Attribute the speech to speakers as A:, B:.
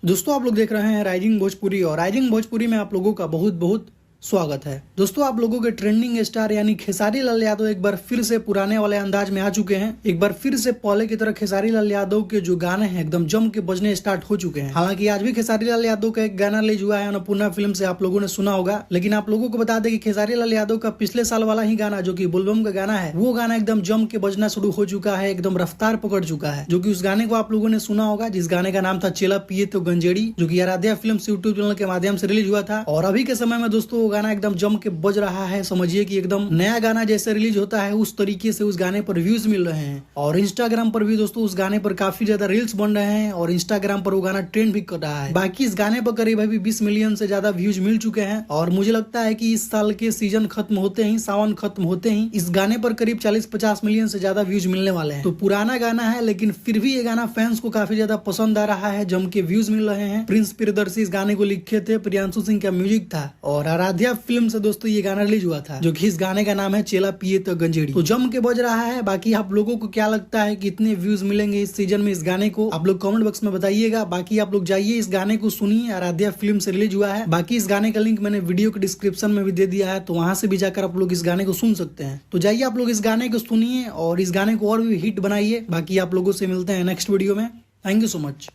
A: दोस्तों आप लोग देख रहे हैं राइजिंग भोजपुरी और राइजिंग भोजपुरी में आप लोगों का बहुत बहुत स्वागत है। दोस्तों आप लोगों के ट्रेंडिंग स्टार यानी खेसारी लाल यादव एक बार फिर से पुराने वाले अंदाज में आ चुके हैं। एक बार फिर से पहले की तरह खेसारी लाल यादव के जो गाने हैं एकदम जम के बजने स्टार्ट हो चुके हैं। हालांकि आज भी खेसारी लाल यादव का एक गाना रिलीज हुआ है अन्नपूर्णा फिल्म से, आप लोगों ने सुना होगा। लेकिन आप लोगों को बता दें कि खेसारी लाल यादव का पिछले साल वाला ही गाना जो कि बोलबम का गाना है, वो गाना एकदम जम के बजना शुरू हो चुका है, एकदम रफ्तार पकड़ चुका है। जो कि उस गाने को आप लोगों ने सुना होगा, जिस गाने का नाम था चेला पिए तो गंजेड़ी, जो कि आराध्या फिल्म यूट्यूब चैनल के माध्यम से रिलीज हुआ था। और अभी के समय में दोस्तों वो गाना एकदम जम के बज रहा है। समझिए कि एकदम नया गाना जैसे रिलीज होता है उस तरीके से उस गाने पर व्यूज मिल रहे हैं। और इंस्टाग्राम पर भी दोस्तों उस गाने पर काफी ज्यादा रील्स बन रहे हैं और इंस्टाग्राम पर वो गाना ट्रेंड भी कर रहा है। बाकी इस गाने पर करीब अभी 20 मिलियन से ज्यादा व्यूज मिल चुके हैं। और मुझे लगता है कि इस साल के सीजन खत्म होते ही, सावन खत्म होते ही इस गाने पर करीब 40-50 मिलियन से ज्यादा व्यूज मिलने वाले हैं। तो पुराना गाना है लेकिन फिर भी ये गाना फैंस को काफी ज्यादा पसंद आ रहा है, जम के व्यूज मिल रहे हैं। प्रिंस प्रियदर्शी इस गाने को लिखे थे, प्रियांशु सिंह का म्यूजिक था और आराध्या फिल्म से दोस्तों ये गाना रिलीज हुआ था, जो कि इस गाने का नाम है चेला पिए तो गंजेड़ी। तो जम के बज रहा है। बाकी आप लोगों को क्या लगता है कितने व्यूज मिलेंगे इस सीजन में इस गाने को, आप लोग कमेंट बॉक्स में बताइएगा। बाकी आप लोग जाइए इस गाने को सुनिए, आराध्या फिल्म से रिलीज हुआ है। बाकी इस गाने का लिंक मैंने वीडियो के डिस्क्रिप्शन में भी दे दिया है, तो वहां से भी जाकर आप लोग इस गाने को सुन सकते हैं। तो जाइए आप लोग इस गाने को सुनिए और इस गाने को और भी हिट बनाइए। बाकी आप लोगों से मिलते हैं नेक्स्ट वीडियो में। Thank you so much.